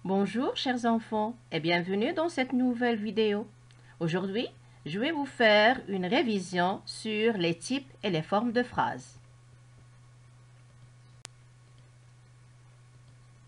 Bonjour chers enfants et bienvenue dans cette nouvelle vidéo. Aujourd'hui, je vais vous faire une révision sur les types et les formes de phrases.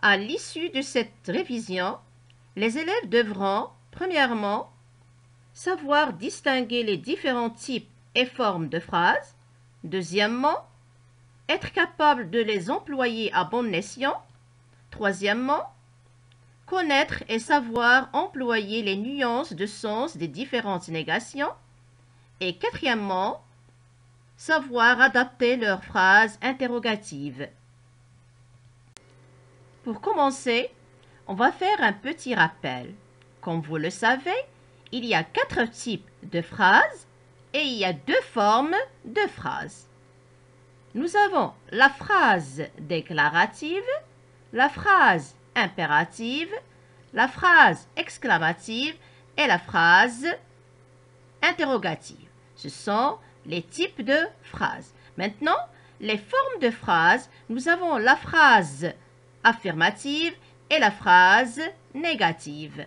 À l'issue de cette révision, les élèves devront, premièrement, savoir distinguer les différents types et formes de phrases. Deuxièmement, être capable de les employer à bon escient. Troisièmement, connaître et savoir employer les nuances de sens des différentes négations. Et quatrièmement, savoir adapter leurs phrases interrogatives. Pour commencer, on va faire un petit rappel. Comme vous le savez, il y a 4 types de phrases et il y a 2 formes de phrases. Nous avons la phrase déclarative, la phrase impérative, la phrase exclamative et la phrase interrogative. Ce sont les types de phrases. Maintenant, les formes de phrases, nous avons la phrase affirmative et la phrase négative.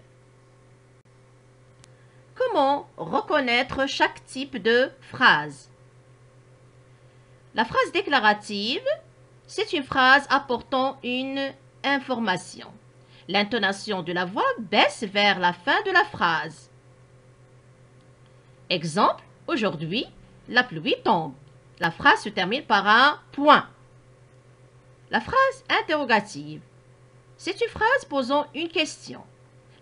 Comment reconnaître chaque type de phrase? La phrase déclarative, c'est une phrase apportant une information. L'intonation de la voix baisse vers la fin de la phrase. Exemple, aujourd'hui, la pluie tombe. La phrase se termine par un point. La phrase interrogative, c'est une phrase posant une question.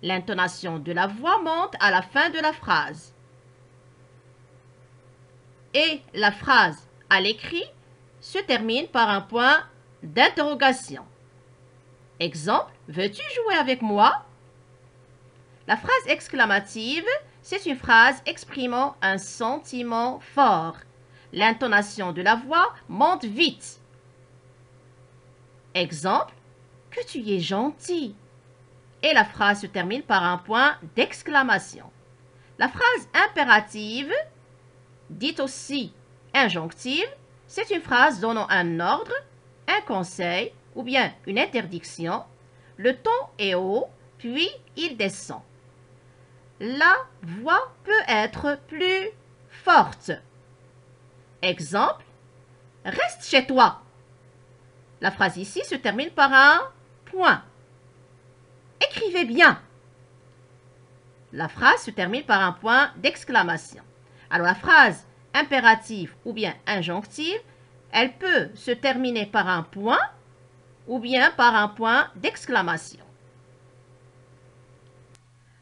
L'intonation de la voix monte à la fin de la phrase. Et la phrase à l'écrit se termine par un point d'interrogation. Exemple, veux-tu jouer avec moi? La phrase exclamative, c'est une phrase exprimant un sentiment fort. L'intonation de la voix monte vite. Exemple, que tu es gentil. Et la phrase se termine par un point d'exclamation. La phrase impérative, dite aussi injonctive, c'est une phrase donnant un ordre, un conseil ou bien une interdiction. Le ton est haut, puis il descend. La voix peut être plus forte. Exemple, reste chez toi. La phrase ici se termine par un point. Écrivez bien. La phrase se termine par un point d'exclamation. Alors la phrase impérative ou bien injonctive, elle peut se terminer par un point ou bien par un point d'exclamation.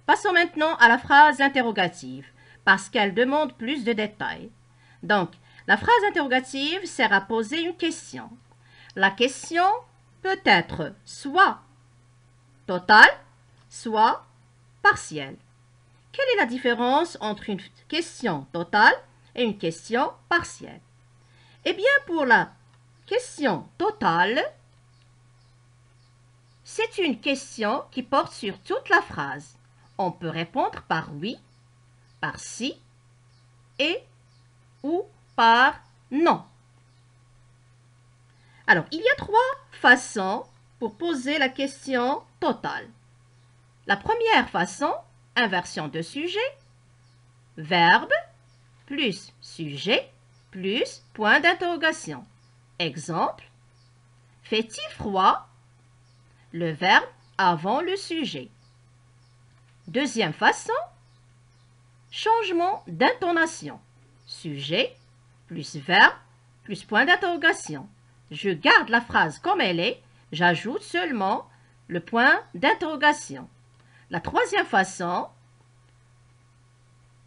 Passons maintenant à la phrase interrogative, parce qu'elle demande plus de détails. Donc, la phrase interrogative sert à poser une question. La question peut être soit totale, soit partielle. Quelle est la différence entre une question totale et une question partielle? Eh bien, pour la question totale, c'est une question qui porte sur toute la phrase. On peut répondre par oui, par si et ou par non. Alors, il y a 3 façons pour poser la question totale. La première façon, inversion de sujet, verbe plus sujet plus point d'interrogation. Exemple, fait-il froid? Le verbe avant le sujet. Deuxième façon, changement d'intonation. Sujet plus verbe plus point d'interrogation. Je garde la phrase comme elle est, j'ajoute seulement le point d'interrogation. La troisième façon,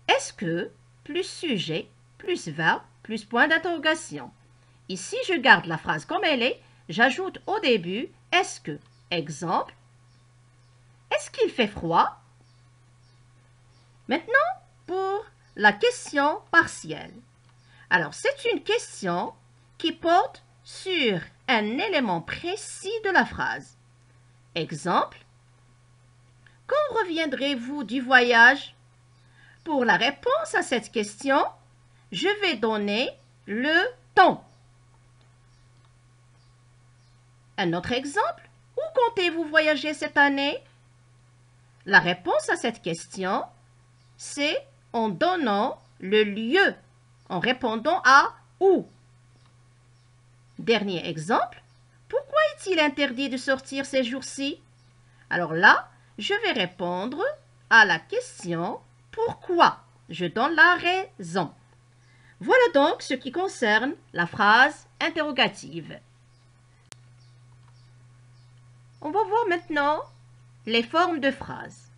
est-ce que plus sujet plus verbe plus point d'interrogation. Ici, je garde la phrase comme elle est, j'ajoute au début est-ce que. Exemple, est-ce qu'il fait froid? Maintenant, pour la question partielle. Alors, c'est une question qui porte sur un élément précis de la phrase. Exemple, quand reviendrez-vous du voyage? Pour la réponse à cette question, je vais donner le temps. Un autre exemple, où comptez-vous voyager cette année? La réponse à cette question, c'est en donnant le lieu, en répondant à où. Dernier exemple, pourquoi est-il interdit de sortir ces jours-ci? Alors là, je vais répondre à la question pourquoi. Je donne la raison. Voilà donc ce qui concerne la phrase interrogative. On va voir maintenant les formes de phrases.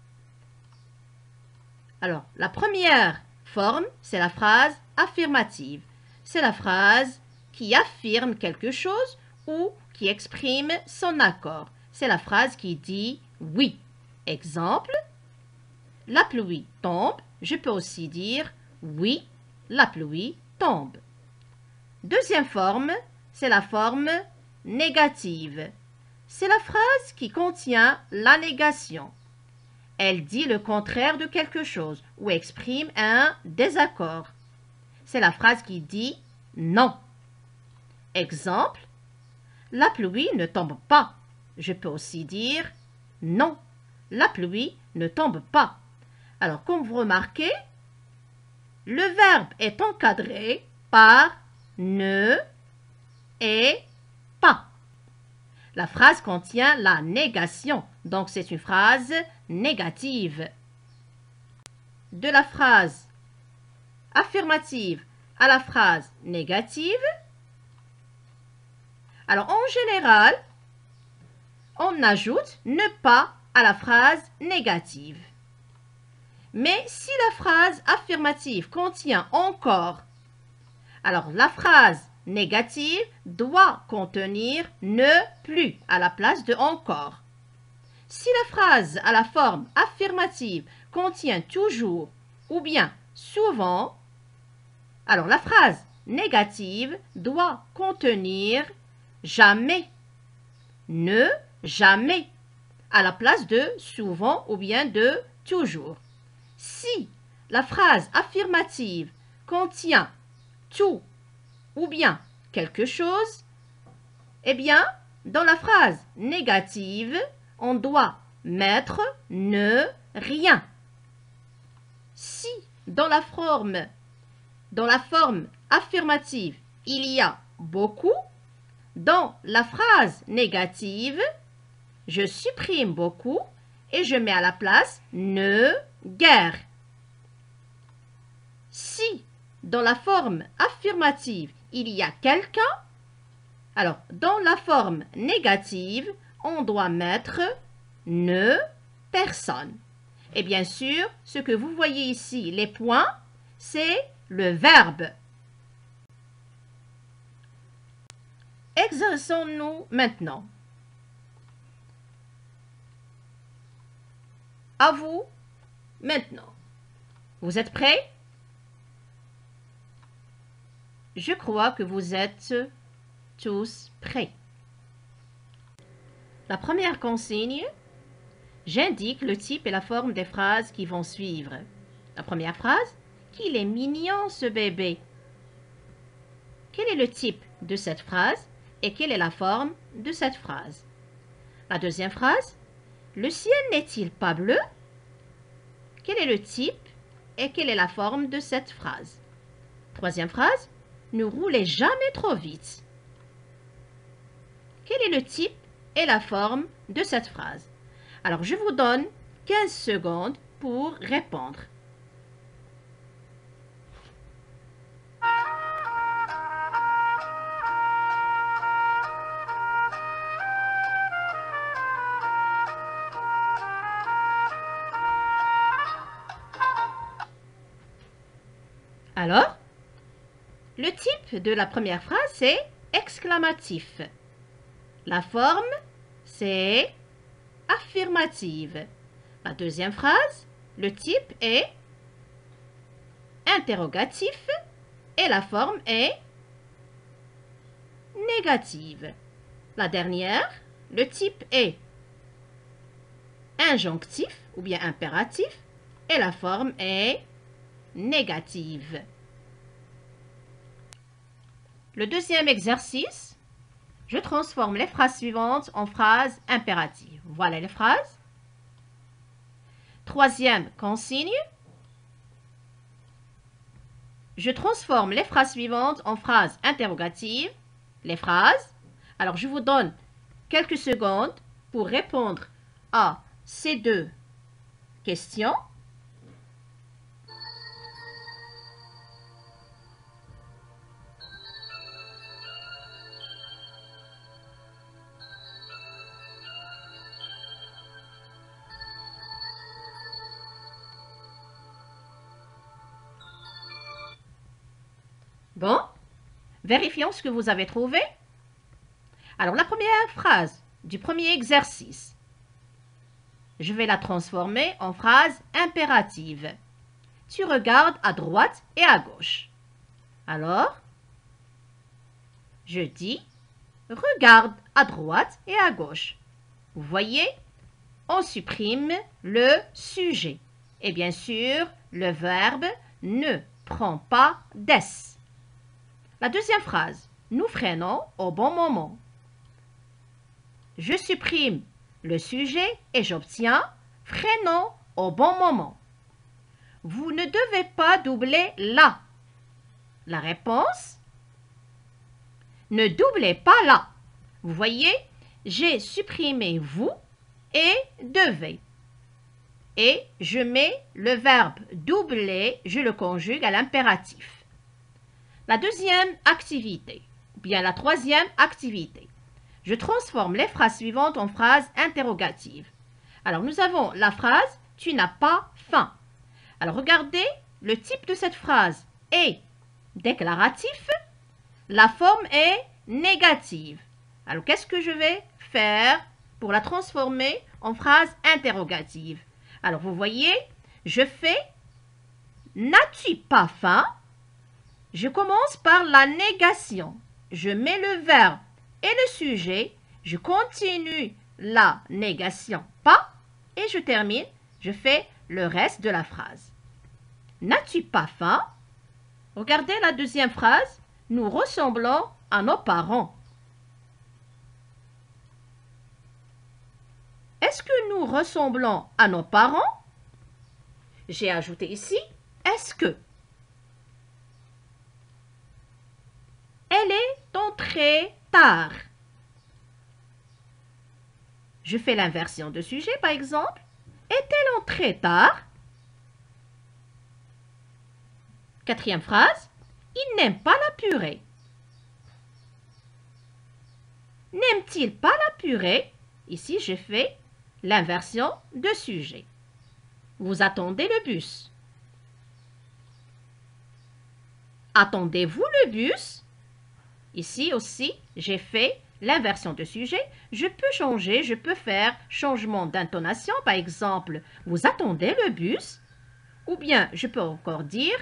Alors, la première forme, c'est la phrase affirmative. C'est la phrase qui affirme quelque chose ou qui exprime son accord. C'est la phrase qui dit oui. Exemple, la pluie tombe. Je peux aussi dire oui, la pluie tombe. Deuxième forme, c'est la forme négative. C'est la phrase qui contient la négation. Elle dit le contraire de quelque chose ou exprime un désaccord. C'est la phrase qui dit non. Exemple, la pluie ne tombe pas. Je peux aussi dire non, la pluie ne tombe pas. Alors, comme vous remarquez, le verbe est encadré par ne et pas. La phrase contient la négation, donc c'est une phrase négative. De la phrase affirmative à la phrase négative, alors en général, on ajoute ne pas à la phrase négative. Mais si la phrase affirmative contient encore, alors la phrase négative doit contenir ne plus à la place de encore. Si la phrase à la forme affirmative contient toujours ou bien souvent, alors la phrase négative doit contenir jamais, ne, jamais, à la place de souvent ou bien de toujours. Si la phrase affirmative contient tout ou bien quelque chose, eh bien, dans la phrase négative, on doit mettre ne, rien. Si dans la forme affirmative, il y a beaucoup, dans la phrase négative, je supprime beaucoup et je mets à la place ne, guère. Si dans la forme affirmative, il y a quelqu'un, alors dans la forme négative, on doit mettre ne, personne. Et bien sûr, ce que vous voyez ici, les points, c'est le verbe. Exerçons-nous maintenant. À vous, maintenant. Vous êtes prêts? Je crois que vous êtes tous prêts. La première consigne, j'indique le type et la forme des phrases qui vont suivre. La première phrase, qu'il est mignon ce bébé. Quel est le type de cette phrase et quelle est la forme de cette phrase? La deuxième phrase, le ciel n'est-il pas bleu? Quel est le type et quelle est la forme de cette phrase? Troisième phrase, ne roulez jamais trop vite. Quel est le type et la forme de cette phrase? Alors, je vous donne 15 secondes pour répondre. Alors, le type de la première phrase, c'est exclamatif. La forme, c'est affirmative. La deuxième phrase, le type est interrogatif et la forme est négative. La dernière, le type est injonctif ou bien impératif et la forme est négative. Le deuxième exercice, je transforme les phrases suivantes en phrases impératives. Voilà les phrases. troisième consigne. Je transforme les phrases suivantes en phrases interrogatives. Les phrases. Alors, je vous donne quelques secondes pour répondre à ces deux questions. Bon, vérifions ce que vous avez trouvé. Alors, la première phrase du premier exercice, je vais la transformer en phrase impérative. Tu regardes à droite et à gauche. Alors, je dis, regarde à droite et à gauche. Vous voyez, on supprime le sujet. Et bien sûr, le verbe ne prend pas d'es. La deuxième phrase, nous freinons au bon moment. Je supprime le sujet et j'obtiens freinons au bon moment. Vous ne devez pas doubler la. La réponse, ne doublez pas la. Vous voyez, j'ai supprimé vous et devez. Et je mets le verbe doubler, je le conjugue à l'impératif. La deuxième activité, ou bien la troisième activité, je transforme les phrases suivantes en phrases interrogatives. Alors, nous avons la phrase « Tu n'as pas faim ». Alors, regardez, le type de cette phrase est déclaratif, la forme est négative. Alors, qu'est-ce que je vais faire pour la transformer en phrase interrogative? Alors, vous voyez, je fais « N'as-tu pas faim ?» Je commence par la négation. Je mets le verbe et le sujet. Je continue la négation pas et je termine. Je fais le reste de la phrase. N'as-tu pas faim? Regardez la deuxième phrase. Nous ressemblons à nos parents. Est-ce que nous ressemblons à nos parents? J'ai ajouté ici est-ce que. Elle est entrée tard. Je fais l'inversion de sujet, par exemple. Est-elle entrée tard? Quatrième phrase. Il n'aime pas la purée. N'aime-t-il pas la purée? Ici, je fais l'inversion de sujet. Vous attendez le bus. Attendez-vous le bus? Ici aussi, j'ai fait l'inversion de sujet. Je peux changer, je peux faire changement d'intonation. Par exemple, vous attendez le bus? Ou bien, je peux encore dire,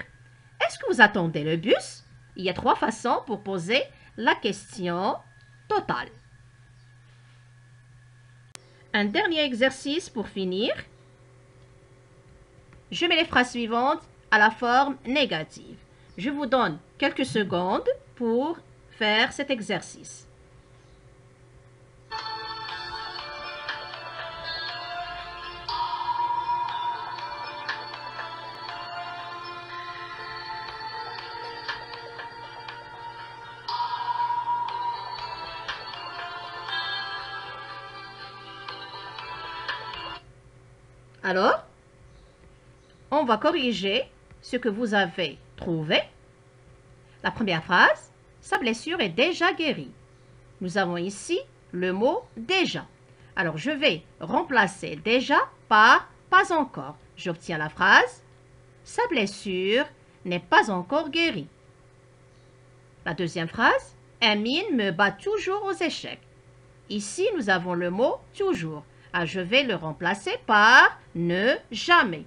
est-ce que vous attendez le bus? Il y a trois façons pour poser la question totale. Un dernier exercice pour finir. Je mets les phrases suivantes à la forme négative. Je vous donne quelques secondes pour faire cet exercice. Alors, on va corriger ce que vous avez trouvé. La première phrase, sa blessure est déjà guérie. Nous avons ici le mot déjà. Alors, je vais remplacer déjà par pas encore. J'obtiens la phrase, sa blessure n'est pas encore guérie. La deuxième phrase, Amine me bat toujours aux échecs. Ici, nous avons le mot toujours. Alors, je vais le remplacer par ne jamais.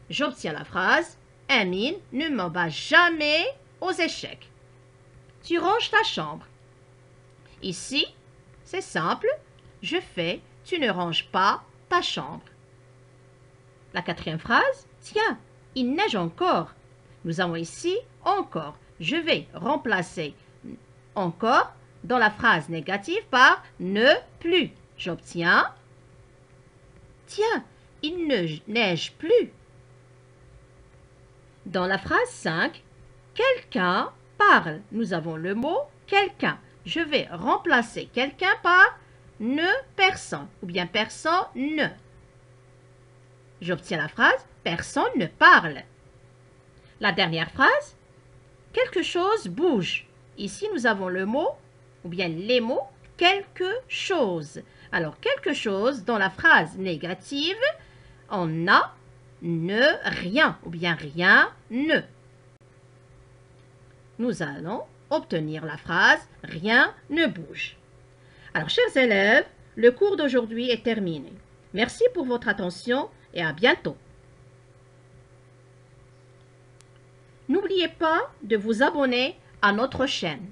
J'obtiens la phrase, Amine ne me bat jamais aux échecs. Tu ranges ta chambre. Ici, c'est simple. Je fais, tu ne ranges pas ta chambre. La quatrième phrase, tiens, il neige encore. Nous avons ici encore. Je vais remplacer encore dans la phrase négative par ne plus. J'obtiens, tiens, il ne neige plus. Dans la phrase 5, quelqu'un parle. Nous avons le mot quelqu'un. Je vais remplacer quelqu'un par ne personne ou bien personne ne. J'obtiens la phrase personne ne parle. La dernière phrase, quelque chose bouge. Ici, nous avons le mot ou bien les mots quelque chose. Alors, quelque chose dans la phrase négative, on a ne rien ou bien rien ne. Nous allons obtenir la phrase rien ne bouge. Alors, chers élèves, le cours d'aujourd'hui est terminé. Merci pour votre attention et à bientôt. N'oubliez pas de vous abonner à notre chaîne.